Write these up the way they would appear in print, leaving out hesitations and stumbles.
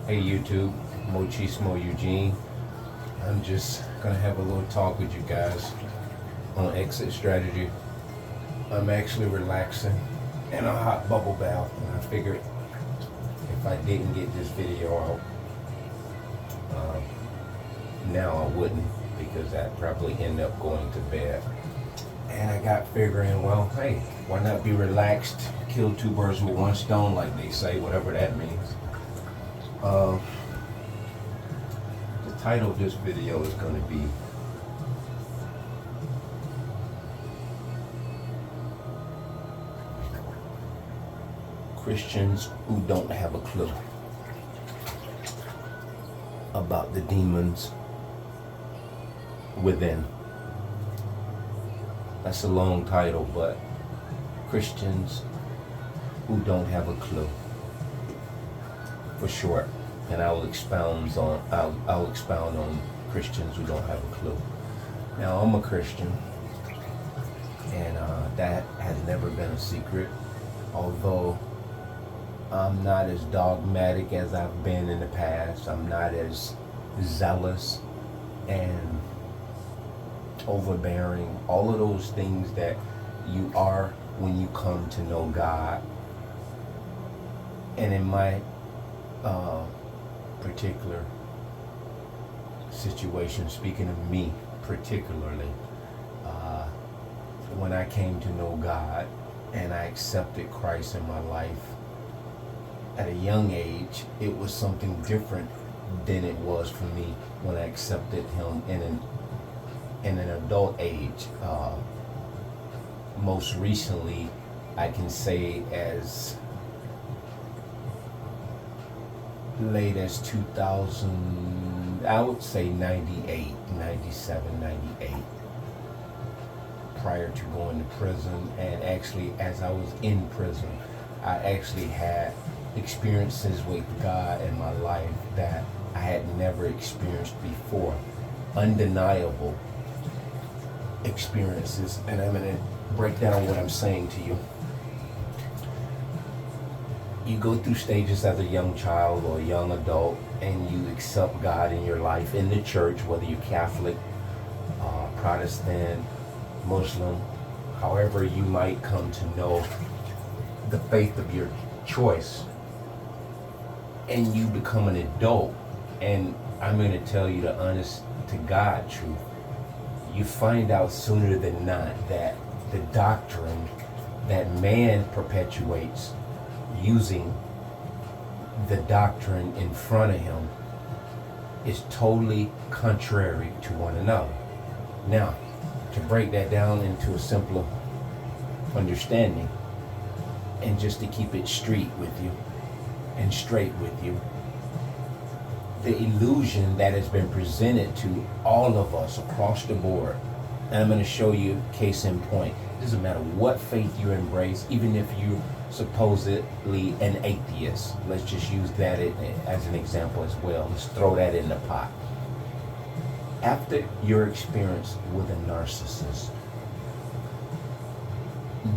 Hey YouTube, Mochismo Eugene. I'm just gonna have a little talk with you guys on exit strategy. I'm actually relaxing in a hot bubble bath, and I figured if I didn't get this video out now, I wouldn't, because I'd probably end up going to bed. And I got figuring, well, hey, why not be relaxed, kill two birds with one stone, like they say, whatever that means. The title of this video is going to be Christians Who Don't Have a Clue About the Demons Within. That's a long title, but Christians Who Don't Have a Clue, for short. And I'll expound on Christians who don't have a clue. Now, I'm a Christian, and that has never been a secret, although I'm not as dogmatic as I've been in the past. I'm not as zealous and overbearing, all of those things that you are when you come to know God. And in my particular situation, speaking of me particularly, when I came to know God and I accepted Christ in my life at a young age, it was something different than it was for me when I accepted Him in an adult age. Most recently, I can say as late as 2000, I would say 98, 97, 98, prior to going to prison. And actually, as I was in prison, I actually had experiences with God in my life that I had never experienced before. Undeniable experiences. And I'm going to break down what I'm saying to you. You go through stages as a young child or a young adult, and you accept God in your life in the church, whether you're Catholic, Protestant, Muslim, however you might come to know the faith of your choice. And you become an adult, and I'm going to tell you the honest to God truth. You find out sooner than not that the doctrine that man perpetuates, using the doctrine in front of him, is totally contrary to one another. Now, to break that down into a simpler understanding, and just to keep it street with you and straight with you, the illusion that has been presented to all of us across the board, and I'm going to show you case in point. It doesn't matter what faith you embrace, even if you're supposedly an atheist. Let's just use that as an example as well. Let's throw that in the pot. After your experience with a narcissist,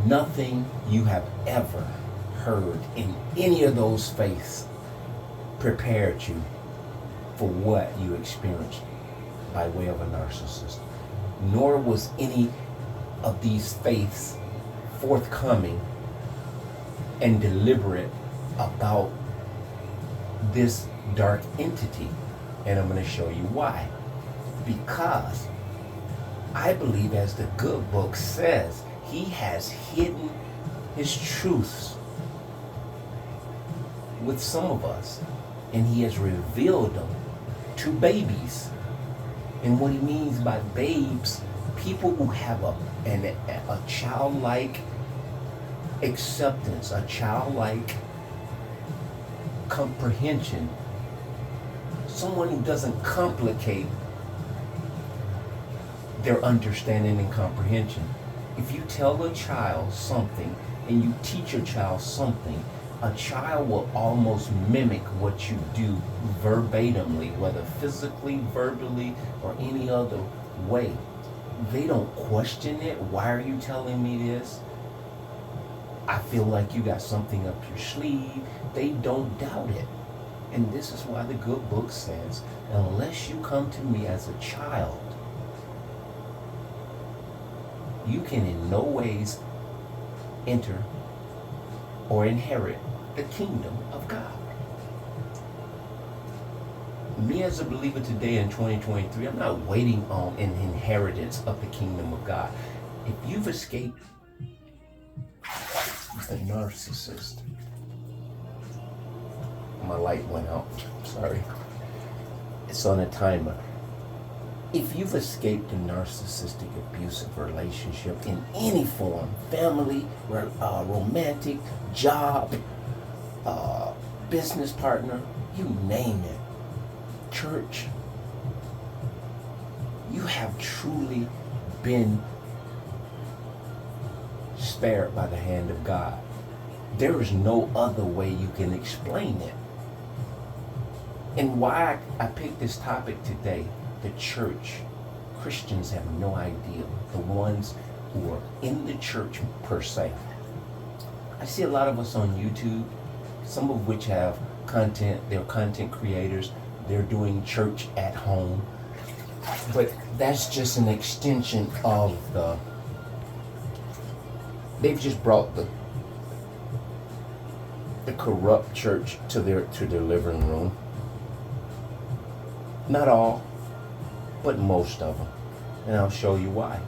nothing you have ever heard in any of those faiths prepared you for what you experienced by way of a narcissist. Nor was any of these faiths forthcoming and deliberate about this dark entity. And I'm going to show you why. Because I believe, as the good book says, he has hidden his truths with some of us, and he has revealed them to babies. And what he means by babes, people who have a childlike acceptance, a childlike comprehension, someone who doesn't complicate their understanding and comprehension. If you tell a child something and you teach a child something, a child will almost mimic what you do verbatimly, whether physically, verbally, or any other way. They don't question it. Why are you telling me this? I feel like you got something up your sleeve. They don't doubt it. And this is why the good book says, unless you come to me as a child, you can in no ways enter or inherit the kingdom of God. Me as a believer today in 2023, I'm not waiting on an inheritance of the kingdom of God. If you've escaped a narcissist, my light went out, sorry. It's on a timer. If you've escaped a narcissistic abusive relationship in any form, family, romantic, job, business partner, you name it, church, you have truly been spared by the hand of God. There is no other way you can explain it. And why I picked this topic today, the church, Christians have no idea, the ones who are in the church per se. I see a lot of us on YouTube, some of which have content, they're content creators, they're doing church at home, but that's just an extension of they've just brought the corrupt church to their living room. Not all, but most of them. And I'll show you why.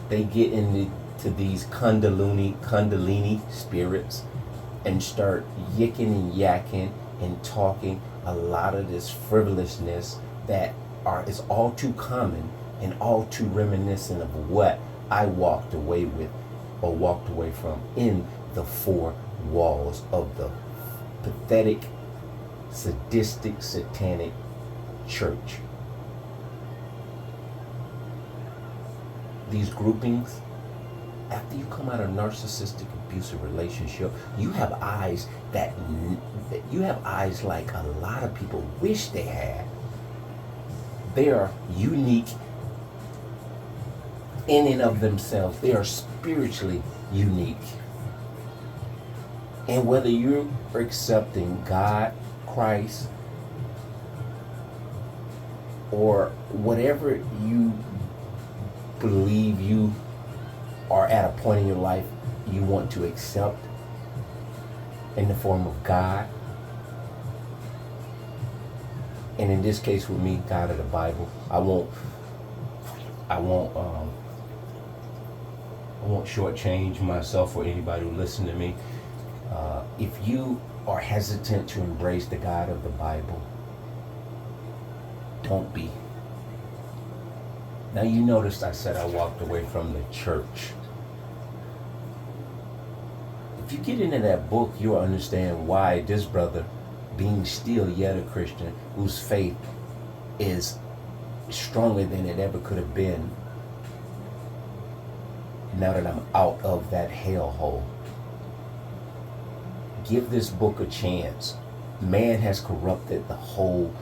They get into these kundalini spirits and start yicking and yakking and talking a lot of this frivolousness that is all too common and all too reminiscent of what I walked away with or walked away from in the four walls of the pathetic, sadistic, satanic church. These groupings, after you come out of a narcissistic abusive relationship, you have eyes like a lot of people wish they had. They are unique in and of themselves. They are spiritually unique. And whether you're accepting God, Christ, or whatever you believe you are at a point in your life you want to accept in the form of God, and in this case with me, God of the Bible, I won't shortchange myself or anybody who listens to me. If you are hesitant to embrace the God of the Bible, don't be. Now you noticed I said I walked away from the church. If you get into that book, you'll understand why this brother, being still yet a Christian, whose faith is stronger than it ever could have been, now that I'm out of that hellhole. Give this book a chance. Man has corrupted the whole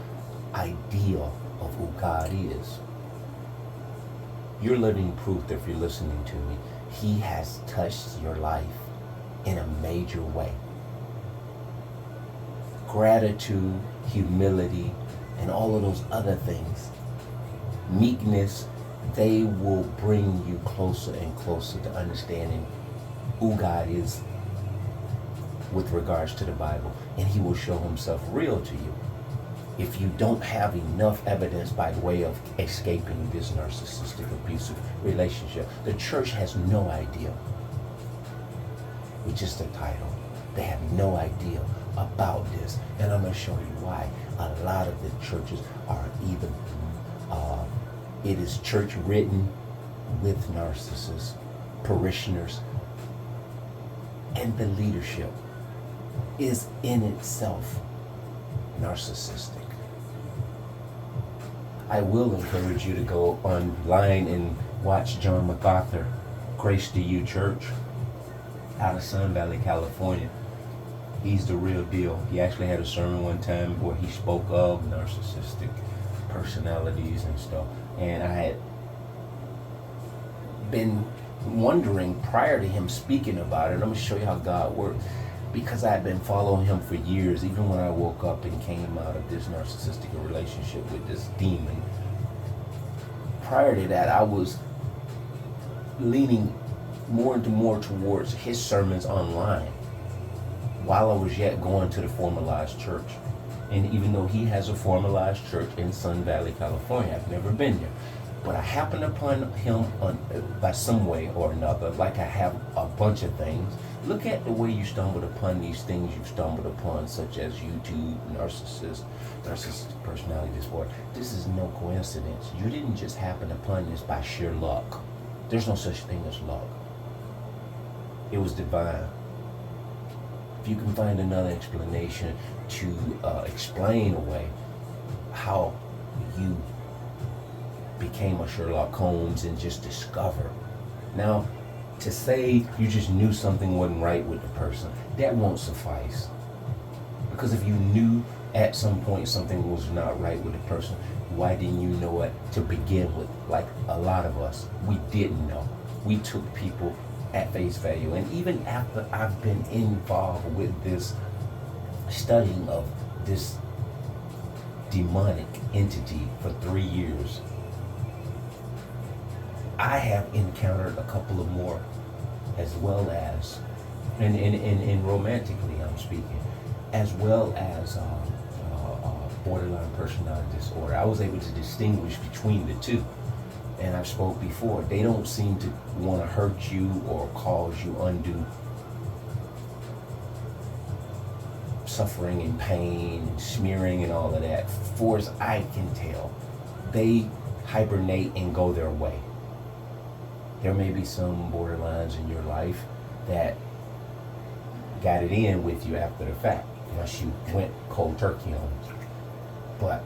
idea of who God is. You're living proof that if you're listening to me, He has touched your life in a major way. Gratitude, humility, and all of those other things, meekness, they will bring you closer and closer to understanding who God is with regards to the Bible, and He will show Himself real to you. If you don't have enough evidence by way of escaping this narcissistic abusive relationship, the church has no idea. It's just a title. They have no idea about this, and I'm going to show you why. A lot of the churches are either it is church written with narcissists, parishioners, and the leadership is in itself narcissistic. I will encourage you to go online and watch John MacArthur, Grace to You Church, out of Sun Valley, California. He's the real deal. He actually had a sermon one time where he spoke of narcissistic personalities and stuff. And I had been wondering prior to him speaking about it, I'm going to show you how God works. because I had been following him for years, even when I woke up and came out of this narcissistic relationship with this demon. Prior to that, I was leaning more and more towards his sermons online while I was yet going to the formalized church. And even though he has a formalized church in Sun Valley, California, I've never been there. But I happened upon him by some way or another, like I have a bunch of things. Look at the way you stumbled upon these things you stumbled upon, such as YouTube, narcissistic personality disorder. This is no coincidence. You didn't just happen upon this by sheer luck. There's no such thing as luck. It was divine. If you can find another explanation to explain away how you became a Sherlock Holmes and just discover. Now, to say you just knew something wasn't right with the person, that won't suffice. Because if you knew at some point something was not right with the person, why didn't you know it to begin with? Like a lot of us, we didn't know. We took people at face value. And even after I've been involved with this studying of this demonic entity for 3 years, I have encountered a couple of more, as well as, and romantically I'm speaking, as well as borderline personality disorder. I was able to distinguish between the two. And I've spoke before, they don't seem to want to hurt you or cause you undue suffering and pain and smearing and all of that. For as I can tell, they hibernate and go their way. There may be some borderlines in your life that got it in with you after the fact, once you went cold turkey on it. But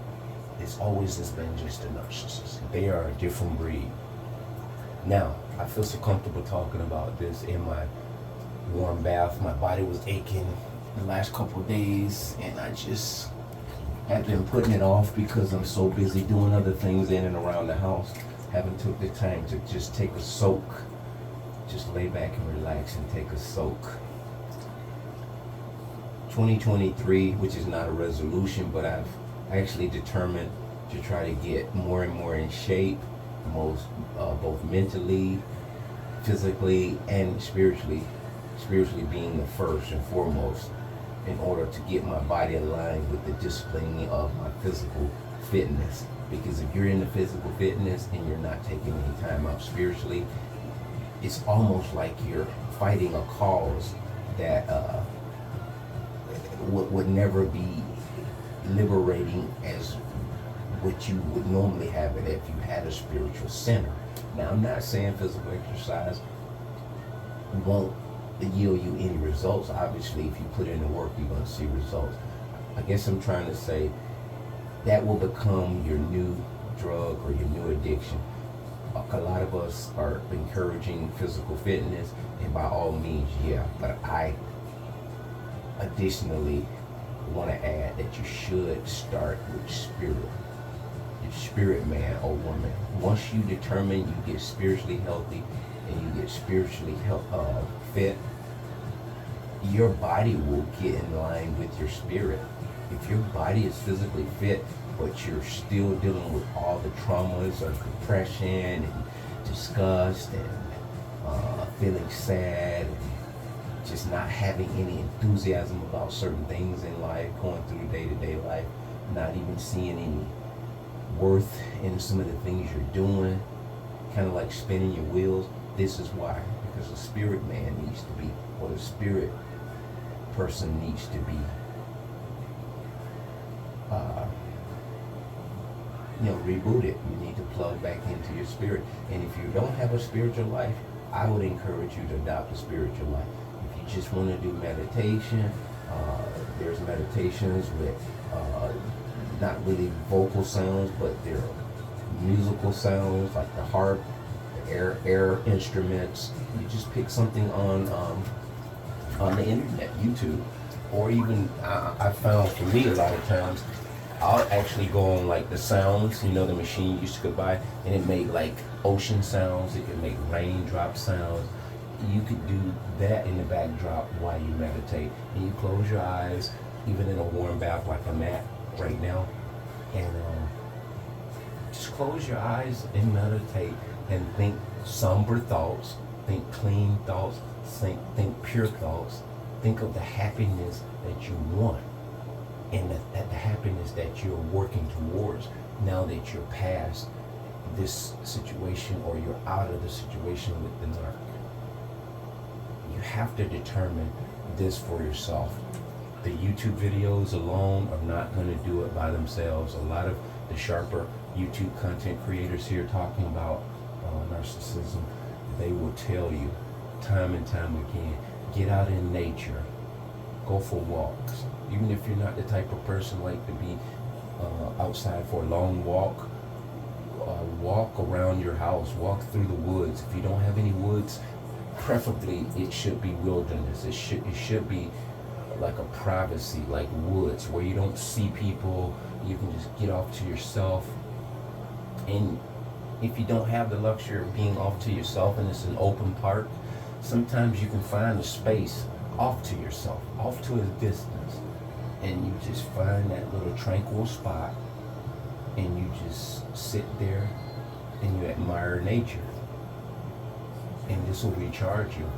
it's always just been just a narcissist. They are a different breed. Now, I feel so comfortable talking about this in my warm bath. My body was aching the last couple of days, and I just have been putting it off because I'm so busy doing other things in and around the house. Haven't took the time to just take a soak. Just lay back and relax and take a soak. 2023, which is not a resolution, but I've actually determined to try to get more and more in shape, both mentally, physically, and spiritually. Spiritually being the first and foremost, in order to get my body aligned with the disciplining of my physical fitness. Because if you're into physical fitness and you're not taking any time out spiritually, it's almost like you're fighting a cause that would never be liberating as what you would normally have it if you had a spiritual center. Now, I'm not saying physical exercise won't yield you any results. Obviously, if you put in the work, you're going to see results. I guess I'm trying to say that will become your new drug or your new addiction. A lot of us are encouraging physical fitness, and by all means, yeah, but I additionally want to add that you should start with spirit. Your spirit man or woman. Once you determine you get spiritually healthy and you get spiritually fit, your body will get in line with your spirit. If your body is physically fit, but you're still dealing with all the traumas of depression and disgust and feeling sad and just not having any enthusiasm about certain things in life, going through day-to-day life, not even seeing any worth in some of the things you're doing, kind of like spinning your wheels. This is why, because the spirit man needs to be, or the spirit person needs to be rebooted. You need to plug back into your spirit. And if you don't have a spiritual life, I would encourage you to adopt a spiritual life. If you just want to do meditation, there's meditations with not really vocal sounds, but they're musical sounds like the harp, the air instruments. You just pick something on the internet, YouTube, or even I found for me a lot of times I'll actually go on like the sounds, the machine you used to go buy, and it made like ocean sounds, it could make raindrop sounds. you could do that in the backdrop while you meditate. And you close your eyes, even in a warm bath like I'm at right now. And just close your eyes and meditate and think somber thoughts, think clean thoughts, think pure thoughts. Think of the happiness that you want and the happiness that you're working towards now that you're past this situation or you're out of the situation with the narc. You have to determine this for yourself. The YouTube videos alone are not going to do it by themselves. A lot of the sharper YouTube content creators here talking about narcissism, they will tell you time and time again, get out in nature, go for walks. Even if you're not the type of person like to be outside for a long walk, walk around your house, walk through the woods. If you don't have any woods, preferably it should be wilderness. It should be like a privacy, like woods, where you don't see people. You can just get off to yourself. And if you don't have the luxury of being off to yourself and it's an open park, sometimes you can find a space off to yourself, off to a distance, and you just find that little tranquil spot and you just sit there and you admire nature. And this will recharge you.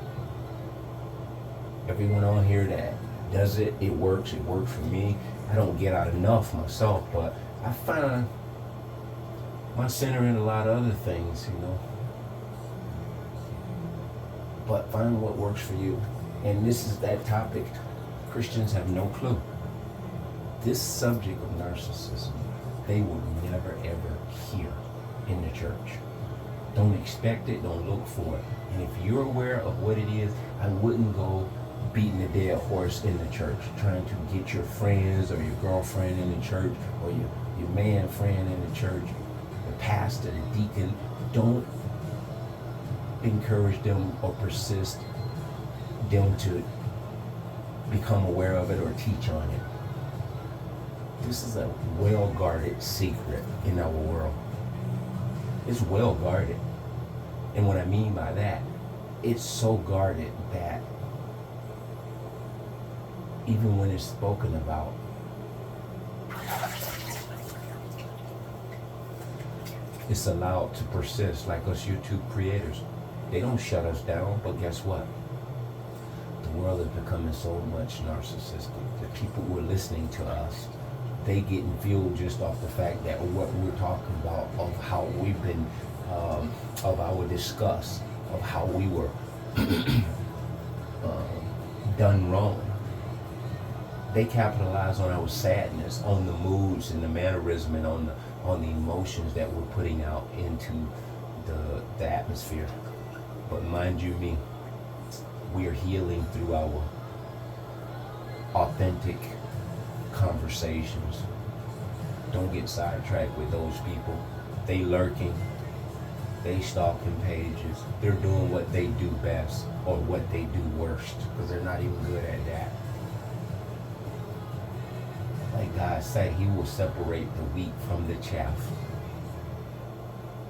Everyone on here that does it, it works for me. I don't get out enough myself, but I find my center in a lot of other things, you know. But find what works for you. And this is that topic. Christians have no clue. This subject of narcissism, they will never ever hear in the church. Don't expect it, don't look for it. And if you're aware of what it is, I wouldn't go beating a dead horse in the church, trying to get your friends or your girlfriend in the church or your man friend in the church, the pastor, the deacon. Don't encourage them or persist them to become aware of it or teach on it. This is a well-guarded secret in our world. It's well guarded. And what I mean by that, it's so guarded that even when it's spoken about, it's allowed to persist, like us YouTube creators. They don't shut us down, but guess what? The world is becoming so much narcissistic. The people who are listening to us, they getting fueled just off the fact that what we're talking about, of how we've been, of our disgust, of how we were done wrong. They capitalize on our sadness, on the moods and the mannerism, and on the emotions that we're putting out into the atmosphere. But mind you me, we are healing through our authentic conversations. Don't get sidetracked with those people. They lurking, they stalking pages. They're doing what they do best or what they do worst, because they're not even good at that. Like God said, He will separate the wheat from the chaff.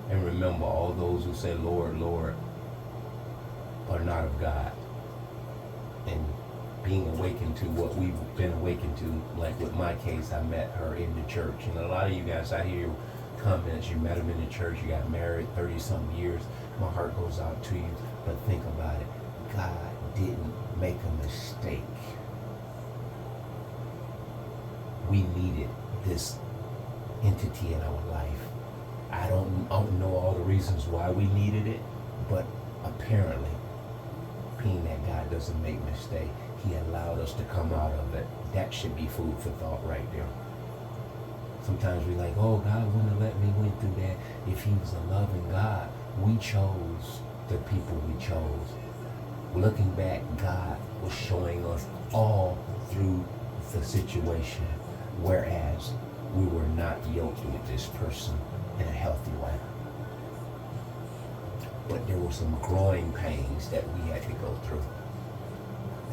And remember, all those who say, Lord, Lord, are not of God. And being awakened to what we've been awakened to, like with my case, I met her in the church. And a lot of you guys, I hear comments, you met him in the church, you got married 30-something years. My heart goes out to you. But think about it. God didn't make a mistake. We needed this entity in our life. I don't know all the reasons why we needed it, but apparently, being that God doesn't make mistakes, He allowed us to come out of it. That should be food for thought right there. Sometimes we're like, oh, God wouldn't have let me went through that if He was a loving God. We chose the people we chose. Looking back, God was showing us all through the situation, whereas we were not yoked with this person in a healthy way. But there were some growing pains that we had to go through.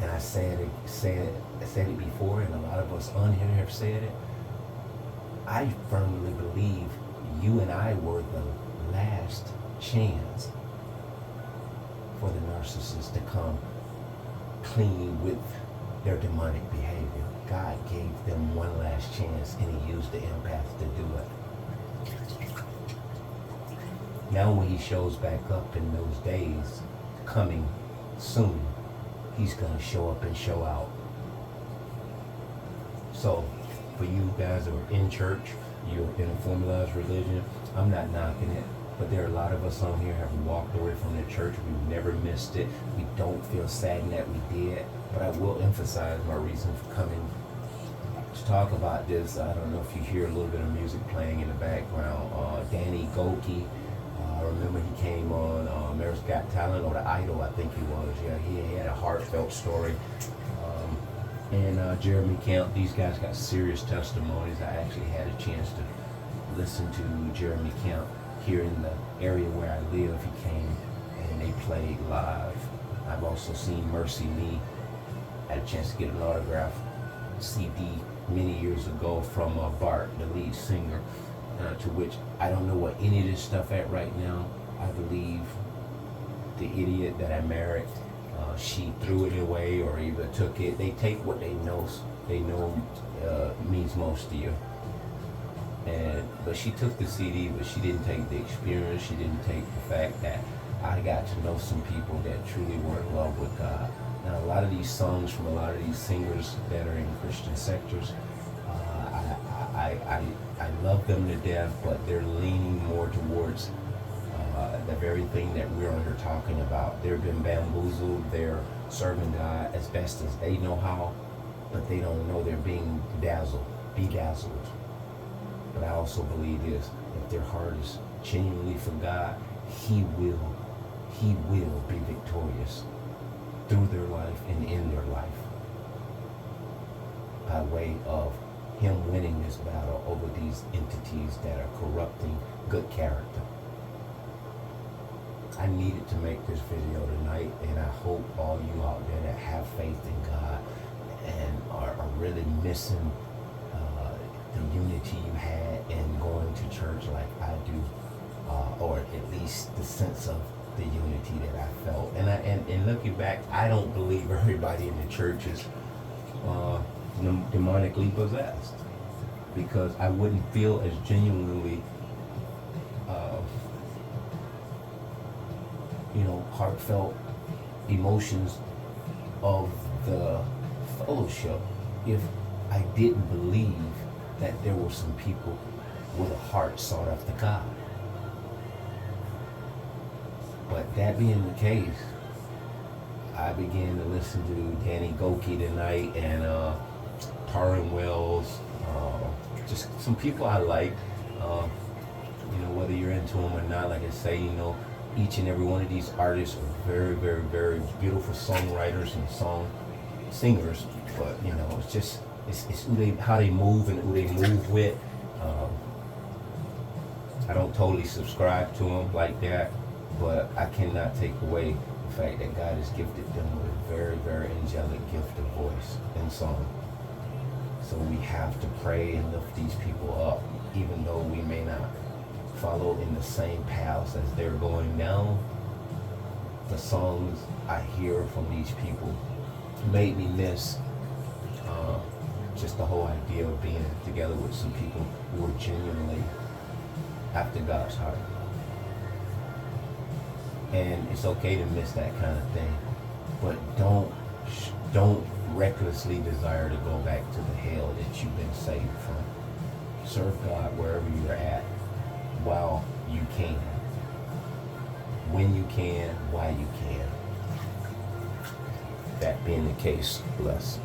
And I said it before, and a lot of us on here have said it. I firmly believe you and I were the last chance for the narcissist to come clean with their demonic behavior. God gave them one last chance, and he used the empath to do it. Now when he shows back up in those days coming soon, he's going to show up and show out. So for you guys that are in church, you're in a formalized religion, I'm not knocking it, but there are a lot of us on here have walked away from the church. We've never missed it. We don't feel saddened that we did, but I will emphasize my reason for coming to talk about this. I don't know if you hear a little bit of music playing in the background. Danny Goki, I remember he came on America's Got Talent, or The Idol, I think he was. Yeah, he had a heartfelt story. And Jeremy Camp, these guys got serious testimonies. I actually had a chance to listen to Jeremy Camp here in the area where I live. He came and they played live. I've also seen Mercy Me. I had a chance to get an autograph CD many years ago from Bart, the lead singer, to which I don't know what any of this stuff at right now. I believe the idiot that I married, she threw it away or either took it. They take what they know means most to you. But she took the CD, but she didn't take the experience. She didn't take the fact that I got to know some people that truly were in love with God. Now, a lot of these songs from a lot of these singers that are in Christian sectors, I love them to death, but they're leaning more towards the very thing that we're under talking about. They've been bamboozled. They're serving God as best as they know how, but they don't know they're being bedazzled. But I also believe this: if their heart is genuinely for God, He will be victorious through their life and in their life by way of Him winning this battle over these entities that are corrupting good character. I needed to make this video tonight, and I hope all you out there that have faith in God and are really missing the unity you had in going to church like I do, or at least the sense of the unity that I felt. And looking back, I don't believe everybody in the church is demonically possessed, because I wouldn't feel as genuinely heartfelt emotions of the fellowship if I didn't believe that there were some people with a heart sought after God. But that being the case, I began to listen to Danny Goki tonight and Taryn Wells, just some people I like. Whether you're into them or not, like I say, each and every one of these artists are very, very, very beautiful songwriters and singers. But it's how they move and who they move with. I don't totally subscribe to them like that, but I cannot take away the fact that God has gifted them with a very, very angelic gift of voice and song. So we have to pray and lift these people up, even though we may not follow in the same paths as they're going down. The songs I hear from these people made me miss just the whole idea of being together with some people who are genuinely after God's heart. And it's okay to miss that kind of thing, but don't recklessly desire to go back to the hell that you've been saved from. Serve God wherever you're at, while you can, when you can, while you can. That being the case, bless.